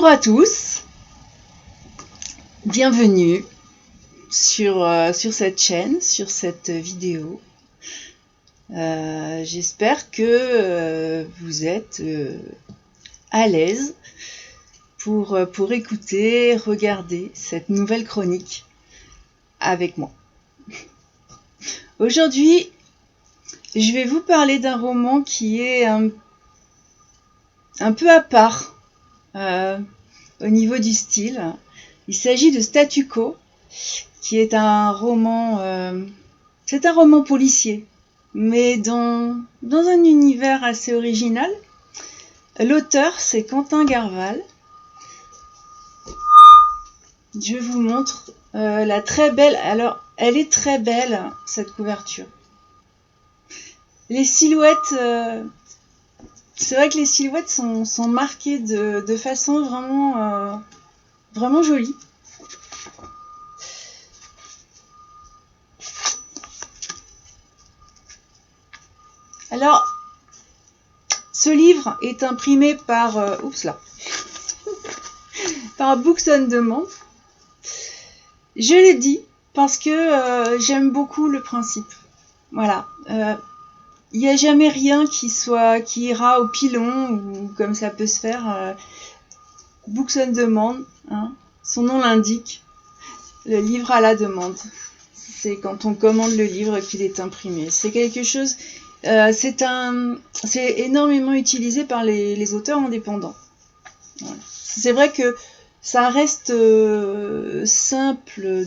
Bonjour à tous, bienvenue sur cette chaîne, sur cette vidéo. J'espère que vous êtes à l'aise pour écouter, regarder cette nouvelle chronique avec moi. Aujourd'hui, je vais vous parler d'un roman qui est un peu à part au niveau du style. Il s'agit de Statu Quo, qui est un roman, c'est un roman policier, mais dans un univers assez original. L'auteur, c'est Quentin Garval. Je vous montre la très belle, alors elle est très belle, cette couverture. Les silhouettes, c'est vrai que les silhouettes sont marquées de façon vraiment jolie. Alors, ce livre est imprimé par par Books on Demand. Je l'ai dit parce que j'aime beaucoup le principe. Voilà. Il n'y a jamais rien qui ira au pilon ou comme ça peut se faire. Books on Demand, hein, son nom l'indique, le livre à la demande. C'est quand on commande le livre qu'il est imprimé. C'est quelque chose. C'est énormément utilisé par les auteurs indépendants. Voilà. C'est vrai que ça reste simple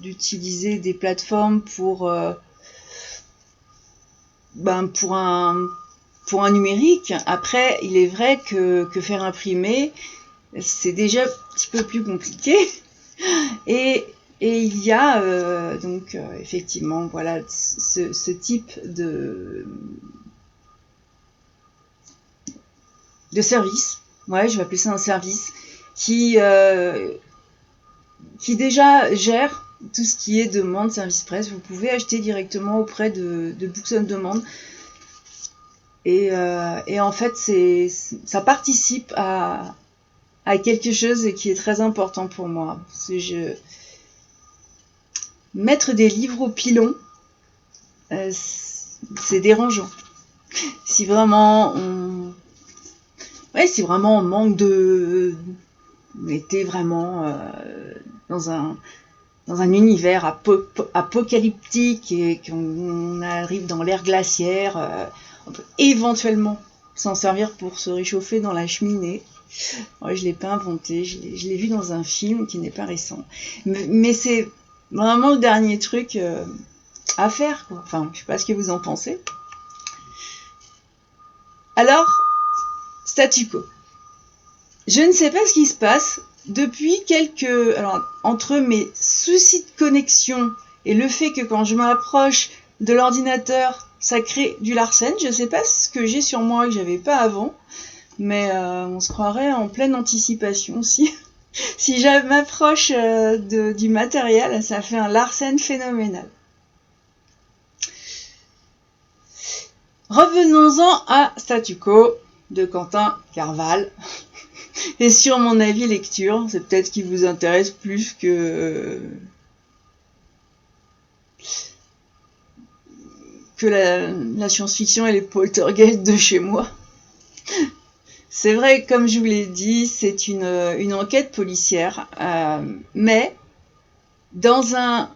d'utiliser des plateformes pour un numérique. Après, il est vrai que faire imprimer, c'est déjà un petit peu plus compliqué. Et il y a effectivement voilà ce type de service. Ouais, je vais appeler ça un service qui déjà gère tout ce qui est demande, service presse. Vous pouvez acheter directement auprès de Books on Demand. Et en fait, ça participe à quelque chose qui est très important pour moi. Mettre des livres au pilon, c'est dérangeant. Si vraiment on manque on était vraiment dans un univers apocalyptique et qu'on arrive dans l'ère glaciaire, on peut éventuellement s'en servir pour se réchauffer dans la cheminée. Ouais, je ne l'ai pas inventé, je l'ai vu dans un film qui n'est pas récent. Mais c'est vraiment le dernier truc à faire, quoi. Enfin, je ne sais pas ce que vous en pensez. Alors, Statu Quo. Je ne sais pas ce qui se passe depuis alors, entre mes soucis de connexion et le fait que quand je m'approche de l'ordinateur, ça crée du Larsen. Je ne sais pas ce que j'ai sur moi que j'avais pas avant, mais on se croirait en pleine anticipation si je m'approche du matériel, ça fait un Larsen phénoménal. Revenons-en à Statu Quo de Quentin Garval. Et sur mon avis lecture, c'est peut-être ce qui vous intéresse plus que la science-fiction et les poltergeists de chez moi. C'est vrai, comme je vous l'ai dit, c'est une enquête policière, mais dans un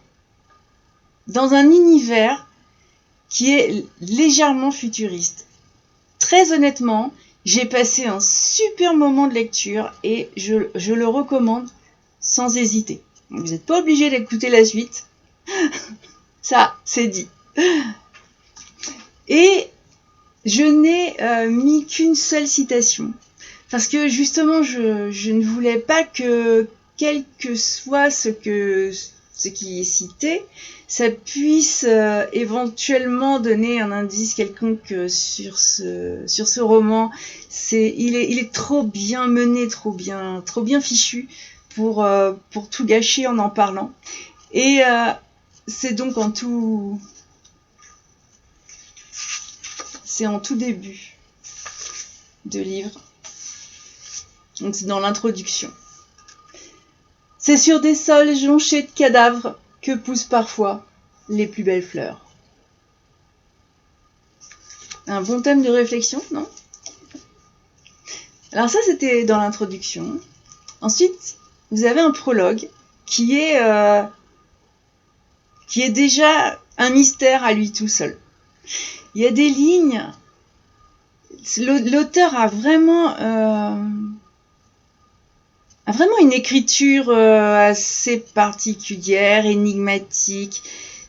univers qui est légèrement futuriste. Très honnêtement, j'ai passé un super moment de lecture et je le recommande sans hésiter. Vous n'êtes pas obligé d'écouter la suite. Ça, c'est dit. Et je n'ai mis qu'une seule citation. Parce que justement, je ne voulais pas que, quel que soit ce qui est cité, ça puisse éventuellement donner un indice quelconque sur ce roman. Il est trop bien mené, trop bien fichu pour tout gâcher en parlant. Et c'est donc en tout début de livre. Donc c'est dans l'introduction. C'est sur des sols jonchés de cadavres que poussent parfois les plus belles fleurs. Un bon thème de réflexion, non? Alors ça, c'était dans l'introduction. Ensuite, vous avez un prologue qui est déjà un mystère à lui tout seul. Il y a des lignes. L'auteur a vraiment une écriture assez particulière, énigmatique.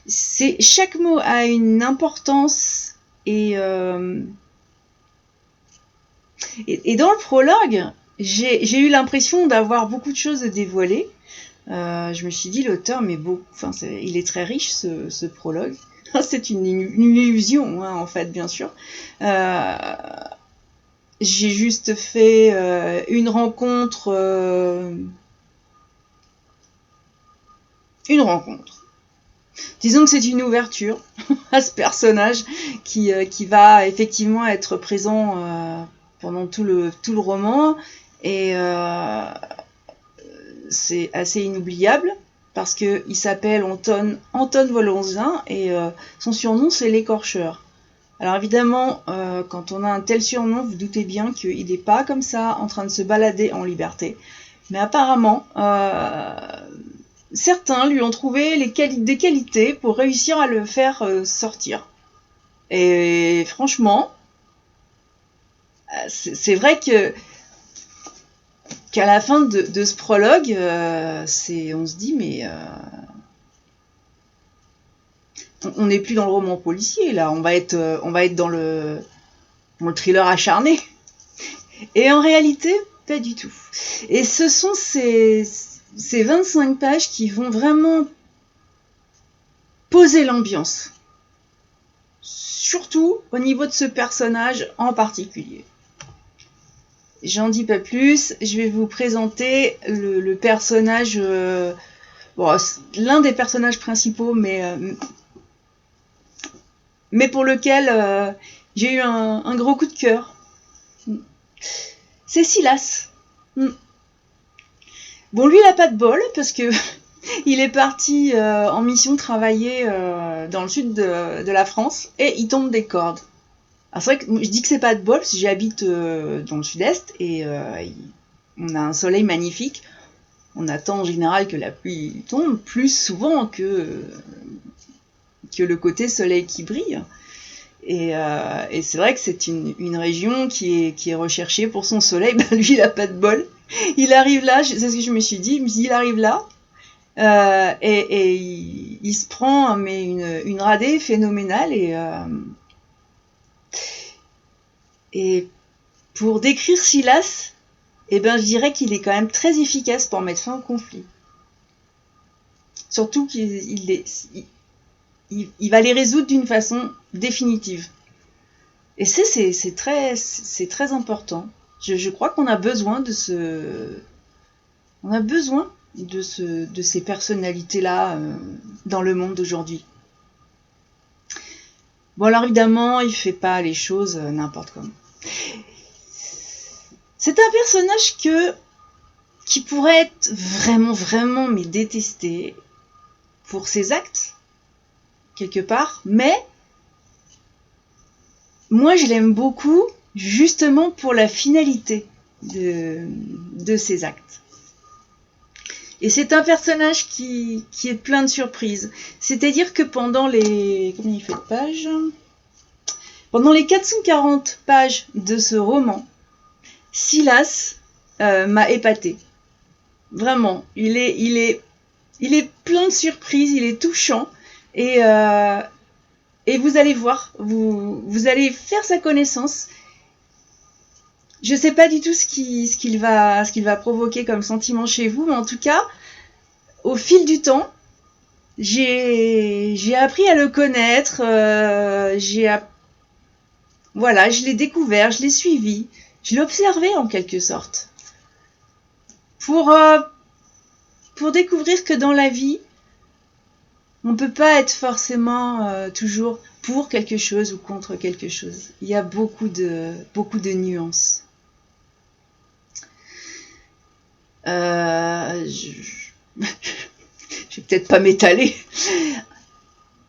Chaque mot a une importance et dans le prologue, j'ai eu l'impression d'avoir beaucoup de choses dévoilées. Je me suis dit, l'auteur, il est très riche ce prologue. C'est une illusion, hein, en fait, bien sûr. J'ai juste fait une rencontre. Disons que c'est une ouverture à ce personnage qui va effectivement être présent pendant tout le roman. Et c'est assez inoubliable parce qu'il s'appelle Anton Volonzin et son surnom c'est l'écorcheur. Alors évidemment, quand on a un tel surnom, vous doutez bien qu'il n'est pas comme ça en train de se balader en liberté. Mais apparemment, certains lui ont trouvé des qualités pour réussir à le faire sortir. Et franchement, c'est vrai qu'à la fin de ce prologue, on se dit mais on n'est plus dans le roman policier là, on va être dans le thriller acharné. Et en réalité, pas du tout. Et ce sont ces 25 pages qui vont vraiment poser l'ambiance. Surtout au niveau de ce personnage en particulier. J'en dis pas plus, je vais vous présenter le personnage, l'un des personnages principaux, mais pour lequel j'ai eu un gros coup de cœur. C'est Silas. Bon, lui, il a pas de bol, parce que il est parti en mission travailler dans le sud de la France, et il tombe des cordes. Alors c'est vrai que je dis que c'est pas de bol, parce que j'habite dans le sud-est, et on a un soleil magnifique. On attend en général que la pluie tombe plus souvent que le côté soleil qui brille. Et c'est vrai que c'est une région qui est recherchée pour son soleil. Ben, lui, il a pas de bol. Il arrive là, c'est ce que je me suis dit. Il arrive là, et il se prend une radée phénoménale. Et pour décrire Silas, je dirais qu'il est quand même très efficace pour mettre fin au conflit. Surtout qu'il va les résoudre d'une façon définitive. Et c'est très important. Je crois qu'on a besoin de ces personnalités-là dans le monde d'aujourd'hui. Bon, alors évidemment, il fait pas les choses n'importe comment. C'est un personnage qui pourrait être vraiment mais détesté pour ses actes, quelque part, mais moi je l'aime beaucoup justement pour la finalité de ses actes. Et c'est un personnage qui est plein de surprises. C'est-à-dire que pendant les... Combien il fait de pages ? Pendant les 440 pages de ce roman, Silas m'a épaté. Vraiment, il est plein de surprises, il est touchant. Et vous allez voir, vous allez faire sa connaissance. Je sais pas du tout ce qu'il va provoquer comme sentiment chez vous, mais en tout cas, au fil du temps, j'ai appris à le connaître. Voilà, je l'ai découvert, je l'ai suivi, je l'ai observé en quelque sorte. Pour découvrir que dans la vie, on ne peut pas être forcément toujours pour quelque chose ou contre quelque chose. Il y a beaucoup de nuances. Je vais peut-être pas m'étaler.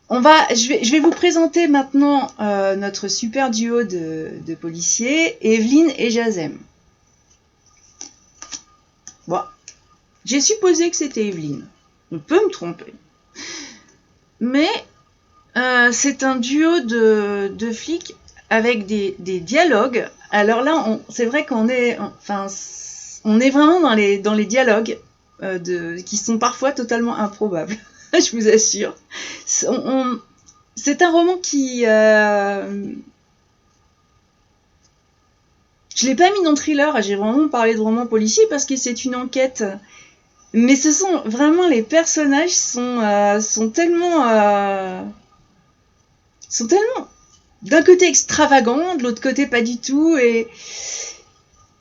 Je vais vous présenter maintenant notre super duo de policiers, Evelyne et Jazem. Bon, j'ai supposé que c'était Evelyne. On peut me tromper. Mais c'est un duo de flics avec des dialogues. Alors là, c'est vrai qu'on est, on est vraiment dans les dialogues qui sont parfois totalement improbables. Je vous assure. C'est un roman qui... je l'ai pas mis dans le thriller, j'ai vraiment parlé de roman policier parce que c'est une enquête. Mais ce sont vraiment, les personnages sont tellement d'un côté extravagants, de l'autre côté pas du tout, et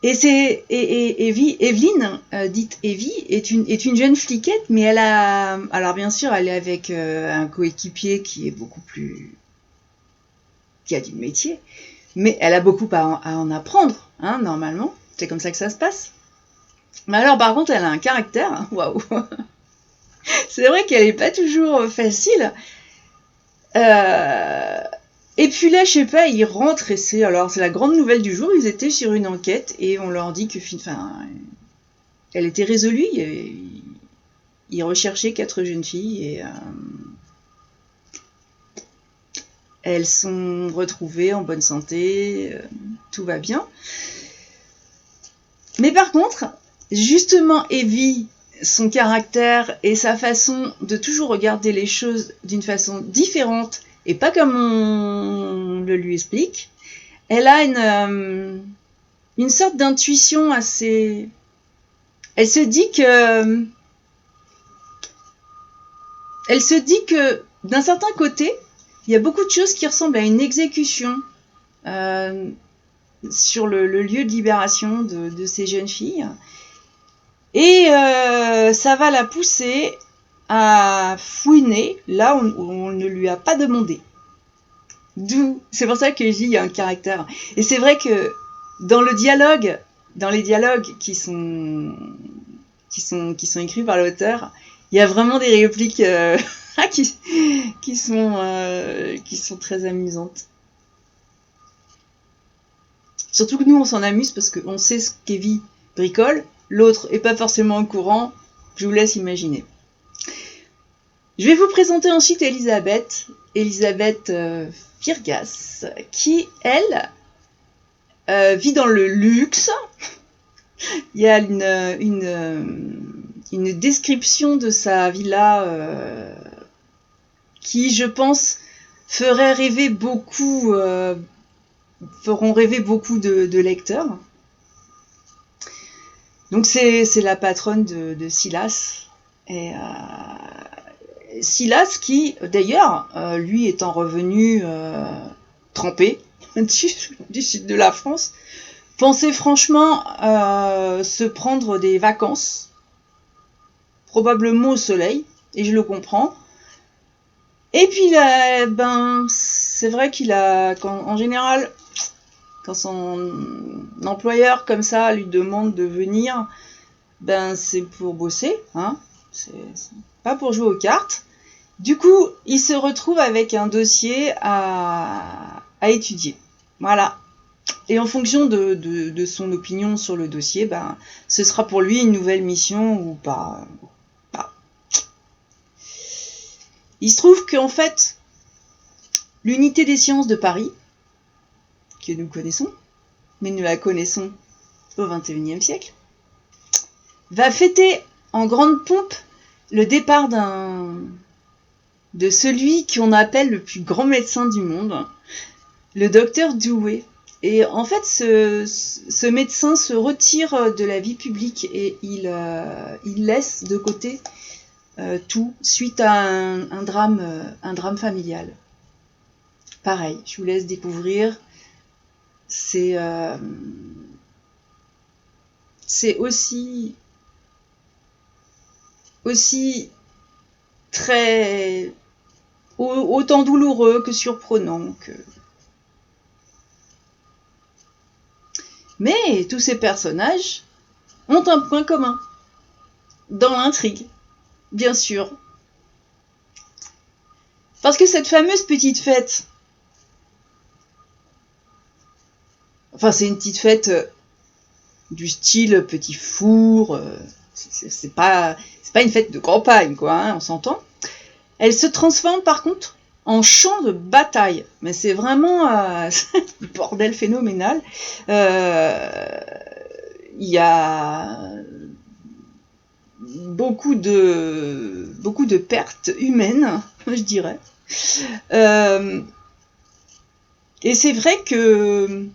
Evelyne, dite Evie, est une jeune fliquette, mais alors bien sûr, elle est avec un coéquipier qui est beaucoup plus, qui a du métier, mais elle a beaucoup à en apprendre, hein, normalement, c'est comme ça que ça se passe. Mais alors, par contre, elle a un caractère, waouh. C'est vrai qu'elle est pas toujours facile. Et puis là, je sais pas, ils rentrent et c'est la grande nouvelle du jour. Ils étaient sur une enquête et on leur dit que, elle était résolue. Ils recherchaient 4 jeunes filles et elles sont retrouvées en bonne santé. Tout va bien. Mais par contre, justement, Evie, son caractère et sa façon de toujours regarder les choses d'une façon différente et pas comme on le lui explique, elle a une sorte d'intuition assez... Elle se dit que d'un certain côté, il y a beaucoup de choses qui ressemblent à une exécution sur le lieu de libération de ces jeunes filles. Et ça va la pousser à fouiner là où on ne lui a pas demandé. C'est pour ça que je dis il y a un caractère. Et c'est vrai que dans les dialogues qui sont écrits par l'auteur, il y a vraiment des répliques qui sont très amusantes. Surtout que nous on s'en amuse parce qu'on sait ce qu'Evie bricole, l'autre est pas forcément au courant. Je vous laisse imaginer. Je vais vous présenter ensuite Elisabeth Virgas, qui, elle, vit dans le luxe. Il y a une description de sa villa qui, je pense, feront rêver beaucoup de lecteurs. Donc c'est la patronne de Silas. Et Silas qui, d'ailleurs, lui étant revenu trempé du sud de la France, pensait franchement se prendre des vacances, probablement au soleil, et je le comprends. Et puis là, c'est vrai en général, quand son employeur comme ça lui demande de venir, c'est pour bosser, hein, c'est pas pour jouer aux cartes. Du coup, il se retrouve avec un dossier à étudier. Voilà. Et en fonction de son opinion sur le dossier, ce sera pour lui une nouvelle mission ou pas. Il se trouve qu'en fait, l'unité des sciences de Paris, que nous connaissons, mais nous la connaissons au XXIe siècle, va fêter en grande pompe le départ de celui qu'on appelle le plus grand médecin du monde, le docteur Dewey. Et en fait, ce médecin se retire de la vie publique et il laisse de côté tout suite à un drame familial. Pareil, je vous laisse découvrir. C'est aussi très autant douloureux que surprenant mais tous ces personnages ont un point commun, dans l'intrigue, bien sûr. Parce que cette fameuse petite fête, enfin c'est une petite fête du style petit four, c'est pas une fête de campagne, quoi, hein, on s'entend. Elle se transforme par contre en champ de bataille, mais c'est vraiment un bordel phénoménal. Il y a beaucoup de pertes humaines, je dirais. Et c'est vrai que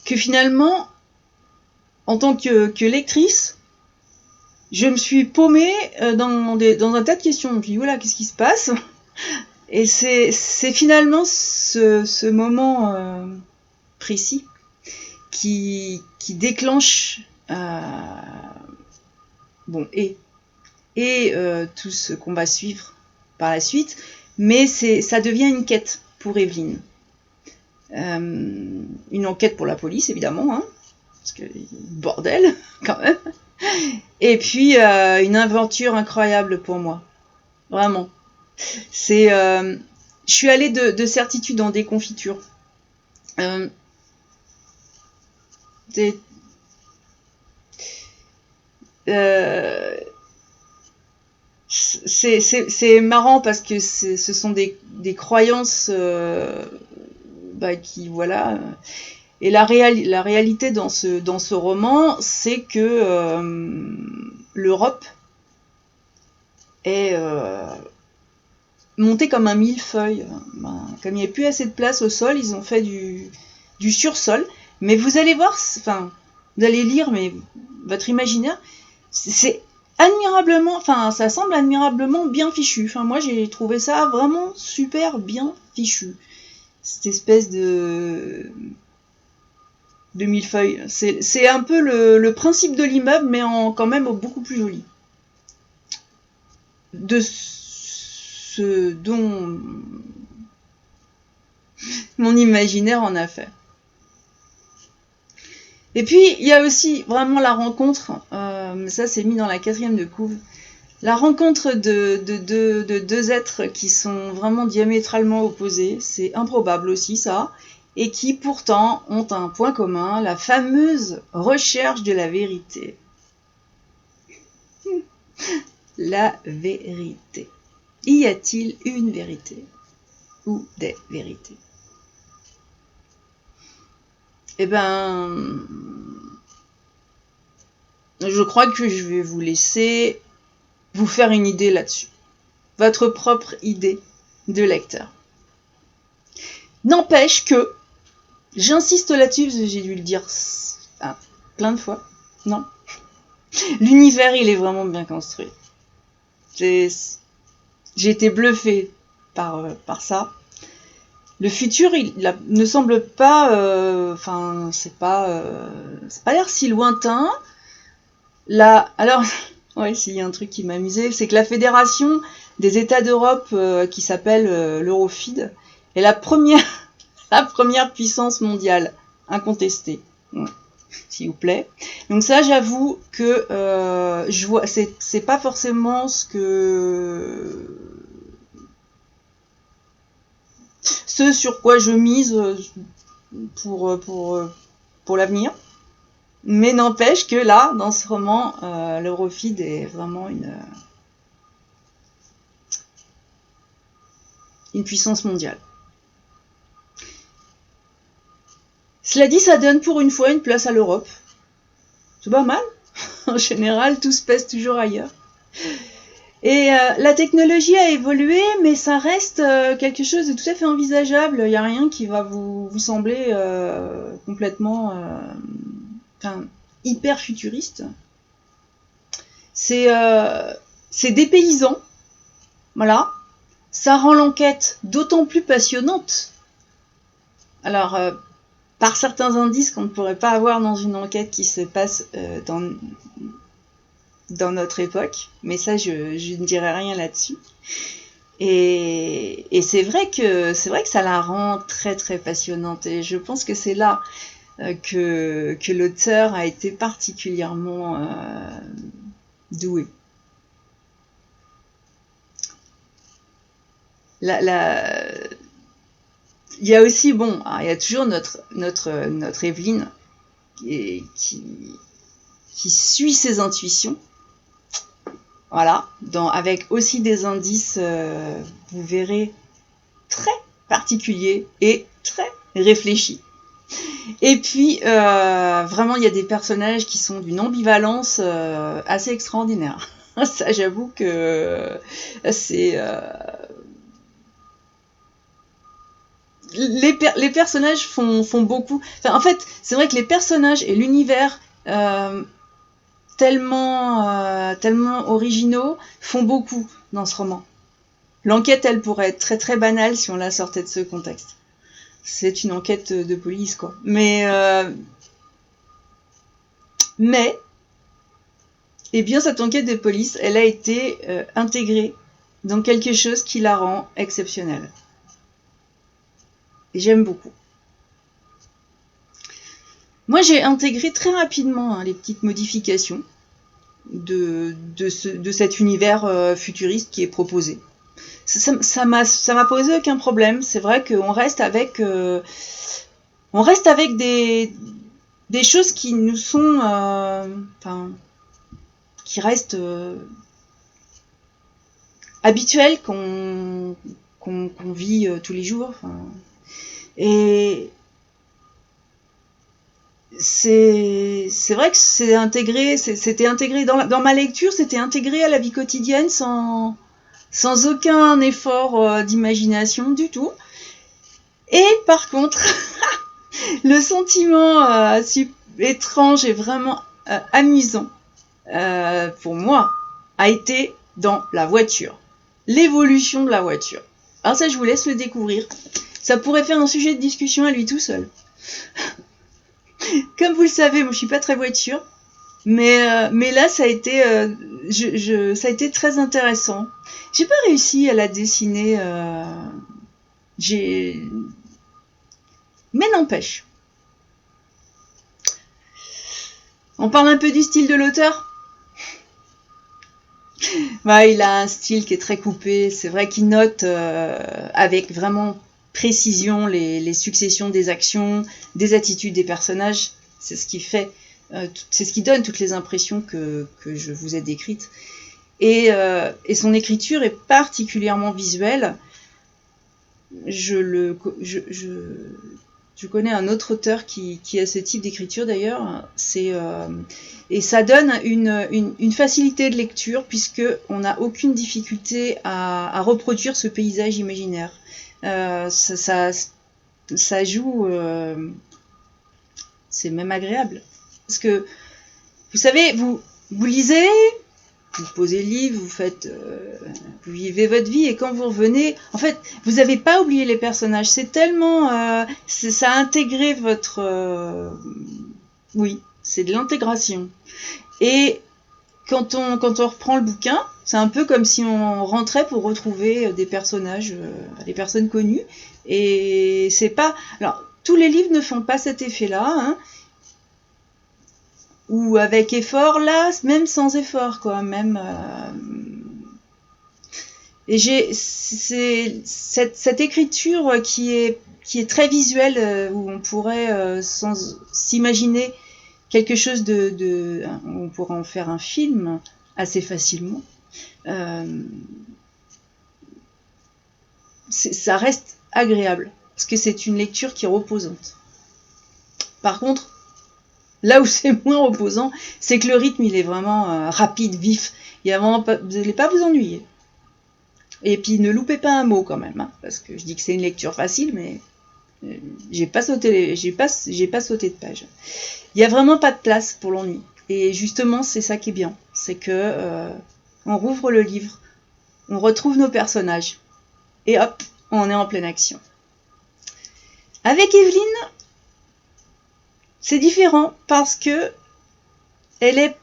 finalement, en tant que lectrice, je me suis paumée dans un tas de questions. Je me suis dit, voilà, qu'est-ce qui se passe? Et c'est finalement ce moment précis qui déclenche tout ce qu'on va suivre par la suite, mais ça devient une quête pour Evelyne. Une enquête pour la police, évidemment, hein, parce que bordel, quand même. Et puis, une aventure incroyable pour moi. Vraiment. Je suis allée de certitude en déconfiture. C'est marrant parce que ce sont des croyances qui, voilà. Et la réalité dans ce roman, c'est que l'Europe est montée comme un millefeuille. Comme il n'y a plus assez de place au sol, ils ont fait du sursol. Mais vous allez voir, enfin, vous allez lire, mais votre imaginaire, c'est admirablement, enfin, ça semble admirablement bien fichu. Enfin, moi, j'ai trouvé ça vraiment super bien fichu. Cette espèce de millefeuille. C'est un peu le principe de l'immeuble, mais quand même beaucoup plus joli. De ce dont mon imaginaire en a fait. Et puis, il y a aussi vraiment la rencontre, ça c'est mis dans la 4e de couve, la rencontre de deux êtres qui sont vraiment diamétralement opposés, c'est improbable aussi ça, et qui pourtant ont un point commun, la fameuse recherche de la vérité. La vérité. Y a-t-il une vérité ou des vérités? Eh ben, je crois que je vais vous laisser vous faire une idée là-dessus. Votre propre idée de lecteur. N'empêche que, j'insiste là-dessus parce que j'ai dû le dire plein de fois, non. L'univers, il est vraiment bien construit. J'ai été bluffée par ça. Le futur, il ne semble pas, c'est pas l'air si lointain. Là, alors, ouais, s'il y a un truc qui m'amusait, c'est que la Fédération des États d'Europe, qui s'appelle l'Eurofid, est la première puissance mondiale, incontestée. Ouais, s'il vous plaît. Donc ça, j'avoue que je vois, c'est pas forcément ce sur quoi je mise pour l'avenir. Mais n'empêche que là, dans ce roman, l'Eurofid est vraiment une puissance mondiale. Cela dit, ça donne pour une fois une place à l'Europe. C'est pas mal. En général, tout se passe toujours ailleurs. Et la technologie a évolué, mais ça reste quelque chose de tout à fait envisageable. Il n'y a rien qui va vous sembler complètement hyper futuriste. C'est dépaysant. Voilà. Ça rend l'enquête d'autant plus passionnante. Alors, par certains indices qu'on ne pourrait pas avoir dans une enquête qui se passe dans notre époque, mais ça je ne dirai rien là-dessus. Et c'est vrai que ça la rend très très passionnante, et je pense que c'est là que l'auteur a été particulièrement doué. Il y a aussi, bon, il y a toujours notre Evelyne qui suit ses intuitions. Voilà, avec aussi des indices, vous verrez, très particuliers et très réfléchis. Et puis, vraiment, il y a des personnages qui sont d'une ambivalence assez extraordinaire. Ça, j'avoue que c'est... Les personnages font beaucoup... Enfin, en fait, c'est vrai que les personnages et l'univers... tellement originaux, font beaucoup dans ce roman. L'enquête, elle pourrait être très très banale si on la sortait de ce contexte. C'est une enquête de police, quoi. Mais, eh bien, cette enquête de police, elle a été intégrée dans quelque chose qui la rend exceptionnelle. Et j'aime beaucoup. Moi, j'ai intégré très rapidement les petites modifications de cet univers futuriste qui est proposé. Ça m'a posé aucun problème. C'est vrai qu'on reste avec des choses qui nous sont, qui restent habituelles, qu'on vit tous les jours. Et c'est vrai que c'était intégré dans ma lecture, c'était intégré à la vie quotidienne sans aucun effort d'imagination du tout. Et par contre, le sentiment étrange et vraiment amusant pour moi a été dans la voiture, l'évolution de la voiture. Alors ça, je vous laisse le découvrir. Ça pourrait faire un sujet de discussion à lui tout seul. Comme vous le savez, moi je suis pas très voiture, mais là ça a été très intéressant. J'ai pas réussi à la dessiner, mais n'empêche. On parle un peu du style de l'auteur. Bah, il a un style qui est très coupé. C'est vrai qu'il note avec vraiment précision les successions des actions, des attitudes des personnages. C'est ce qui fait, c'est ce qui donne toutes les impressions que je vous ai décrites. Et son écriture est particulièrement visuelle. Je connais un autre auteur qui a ce type d'écriture d'ailleurs. Et ça donne une facilité de lecture puisque on n'a aucune difficulté à reproduire ce paysage imaginaire. Ça joue, c'est même agréable. Parce que, vous savez, vous lisez, vous posez le livre, vous vivez votre vie, et quand vous revenez, en fait, vous n'avez pas oublié les personnages. C'est tellement, ça a intégré votre, oui, c'est de l'intégration. Et quand on reprend le bouquin, c'est un peu comme si on rentrait pour retrouver des personnages, des personnes connues. Et c'est pas... Alors, tous les livres ne font pas cet effet-là, hein, ou avec effort, là, même sans effort, quoi, même... Et c'est cette écriture qui est très visuelle, où on pourrait s'imaginer quelque chose on pourrait en faire un film assez facilement. Ça reste agréable, parce que c'est une lecture qui est reposante. Par contre, là où c'est moins reposant, c'est que le rythme, il est vraiment rapide, vif. Il y a vraiment pas, vous n'allez pas vous ennuyer. Et puis, ne loupez pas un mot quand même, hein, parce que je dis que c'est une lecture facile, mais j'ai pas sauté de page. Il y a vraiment pas de place pour l'ennui. Et justement, c'est ça qui est bien. C'est que on rouvre le livre, on retrouve nos personnages, et hop, on est en pleine action. Avec Evelyne, c'est différent parce que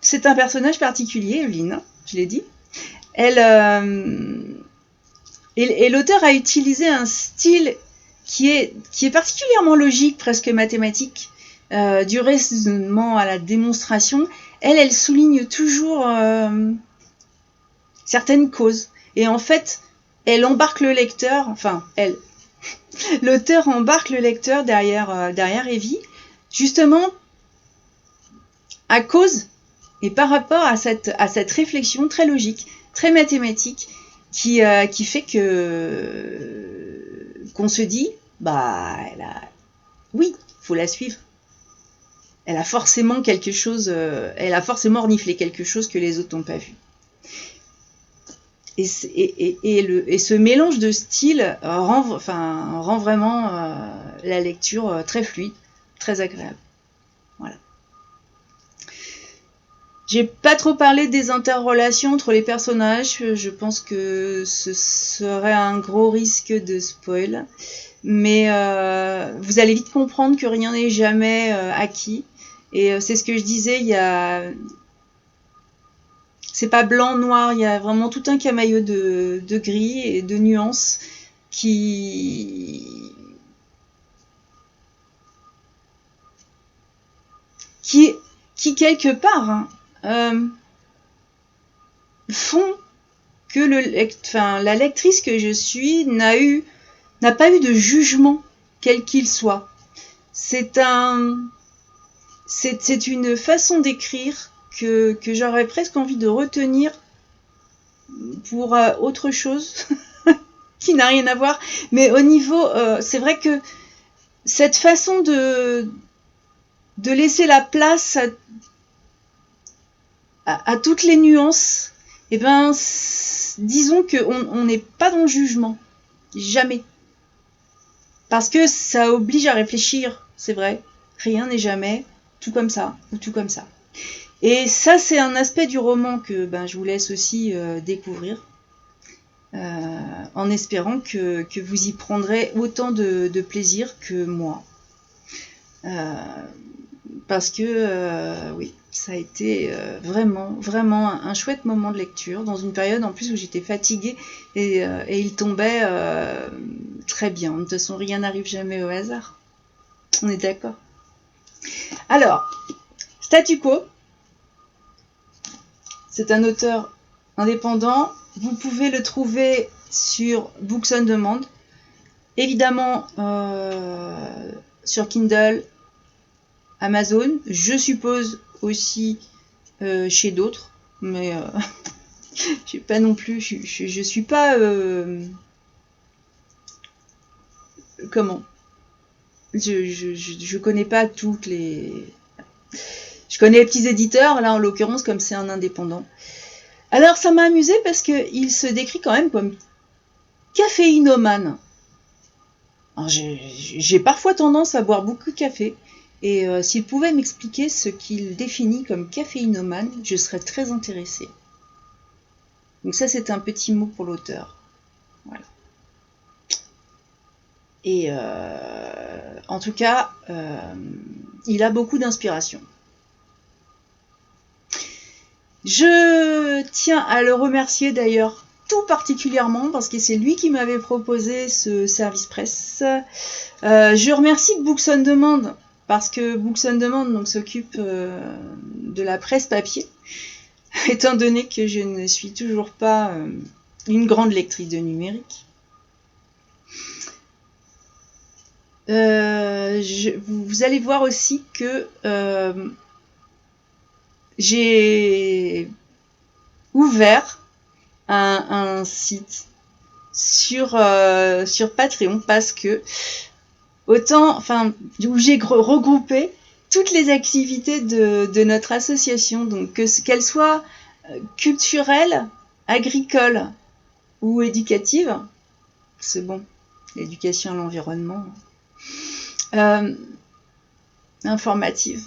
c'est un personnage particulier, Evelyne, je l'ai dit. Et l'auteur a utilisé un style qui est particulièrement logique, presque mathématique, du raisonnement à la démonstration, elle souligne toujours certaines causes. Et en fait, elle embarque le lecteur, enfin, l'auteur embarque le lecteur derrière Evie, justement à cause et par rapport à cette réflexion très logique, très mathématique, qui fait qu'on se dit, bah, oui, faut la suivre. Elle a forcément quelque chose, elle a forcément reniflé quelque chose que les autres n'ont pas vu. Et ce mélange de styles rend vraiment la lecture très fluide, très agréable. Voilà. J'ai pas trop parlé des interrelations entre les personnages, je pense que ce serait un gros risque de spoil. Mais vous allez vite comprendre que rien n'est jamais acquis. Et c'est ce que je disais, c'est pas blanc, noir, il y a vraiment tout un camailleux de gris et de nuances qui quelque part font que la lectrice que je suis n'a pas eu de jugement quel qu'il soit. C'est une façon d'écrire que j'aurais presque envie de retenir pour autre chose qui n'a rien à voir. Mais au niveau, c'est vrai que cette façon de laisser la place à toutes les nuances, eh ben, disons qu'on n'est pas dans le jugement. Jamais. Parce que ça oblige à réfléchir, c'est vrai. Rien n'est jamais tout comme ça ou tout comme ça. Et ça, c'est un aspect du roman que je vous laisse aussi découvrir, en espérant que vous y prendrez autant de plaisir que moi. Parce que, oui, ça a été vraiment, vraiment un chouette moment de lecture, dans une période en plus où j'étais fatiguée et il tombait très bien. De toute façon, rien n'arrive jamais au hasard. On est d'accord. Alors, Statu Quo, c'est un auteur indépendant. Vous pouvez le trouver sur Books on Demand. Évidemment, sur Kindle, Amazon. Je suppose aussi chez d'autres. Mais je sais pas non plus. Je suis pas... comment je connais pas toutes les... Je connais les petits éditeurs, là en l'occurrence, comme c'est un indépendant. Alors ça m'a amusé parce qu'il se décrit quand même comme caféinomane. Alors, j'ai parfois tendance à boire beaucoup de café, et s'il pouvait m'expliquer ce qu'il définit comme caféinomane, je serais très intéressée. Donc ça, c'est un petit mot pour l'auteur. Voilà. Et en tout cas, il a beaucoup d'inspiration. Je tiens à le remercier d'ailleurs tout particulièrement parce que c'est lui qui m'avait proposé ce service presse. Je remercie Books on Demand parce que Books on Demand donc, s'occupe de la presse papier, étant donné que je ne suis toujours pas une grande lectrice de numérique. Vous allez voir aussi que j'ai ouvert un site sur Patreon parce que où j'ai regroupé toutes les activités de notre association, donc qu'elles soient culturelles, agricoles ou éducatives. C'est bon, l'éducation à l'environnement, informative.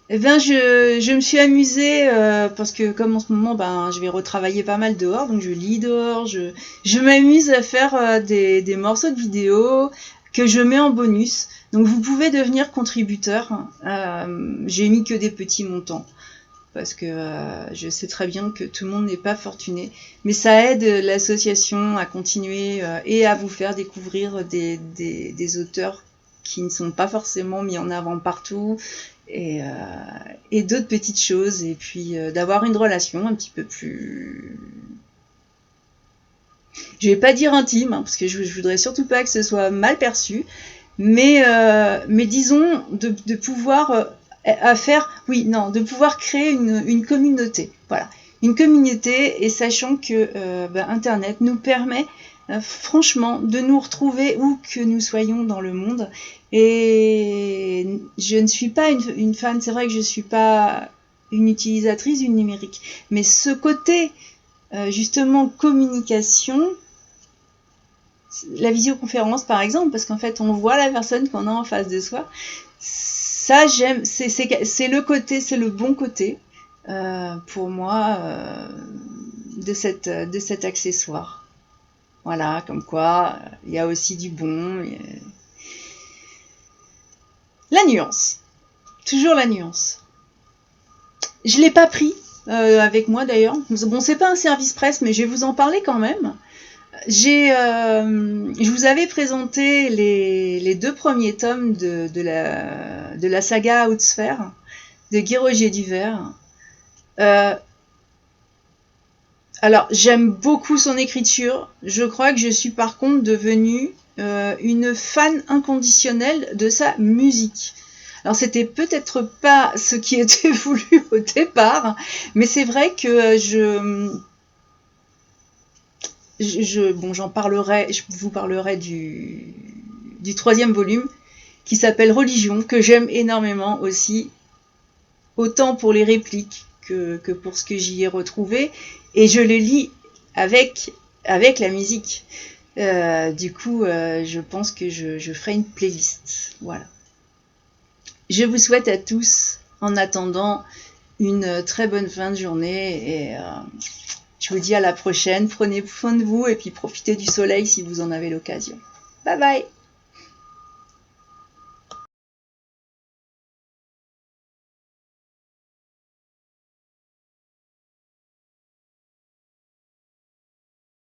Eh bien, je me suis amusée parce que comme en ce moment, je vais retravailler pas mal dehors, donc je lis dehors, je m'amuse à faire des morceaux de vidéo que je mets en bonus. Donc vous pouvez devenir contributeur. J'ai mis que des petits montants parce que je sais très bien que tout le monde n'est pas fortuné, mais ça aide l'association à continuer et à vous faire découvrir des auteurs qui ne sont pas forcément mis en avant partout, et d'autres petites choses, et puis d'avoir une relation un petit peu plus... Je vais pas dire intime, hein, parce que je voudrais surtout pas que ce soit mal perçu, mais disons de pouvoir de pouvoir créer une communauté, voilà, une communauté, et sachant que Internet nous permet franchement de nous retrouver où que nous soyons dans le monde. Et je ne suis pas une fan, c'est vrai que je suis pas une utilisatrice du numérique, mais ce côté justement communication, la visioconférence par exemple, parce qu'en fait on voit la personne qu'on a en face de soi, ça j'aime, c'est le côté, c'est le bon côté pour moi de cet accessoire. Voilà, comme quoi il y a aussi du bon. La nuance, toujours la nuance. Je l'ai pas pris avec moi d'ailleurs. Bon, c'est pas un service presse, mais je vais vous en parler quand même. Je vous avais présenté les 2 premiers tomes de la saga Outsphere de Guy Roger Duvert. Alors, j'aime beaucoup son écriture. Je crois que je suis par contre devenue une fan inconditionnelle de sa musique. Alors, c'était peut-être pas ce qui était voulu au départ, mais c'est vrai que j'en parlerai, je vous parlerai du 3e volume qui s'appelle Religion, que j'aime énormément aussi, autant pour les répliques que pour ce que j'y ai retrouvé, et je le lis avec la musique. Du coup, je pense que je ferai une playlist. Voilà. Je vous souhaite à tous, en attendant, une très bonne fin de journée, et je vous dis à la prochaine. Prenez soin de vous et puis profitez du soleil si vous en avez l'occasion. Bye bye!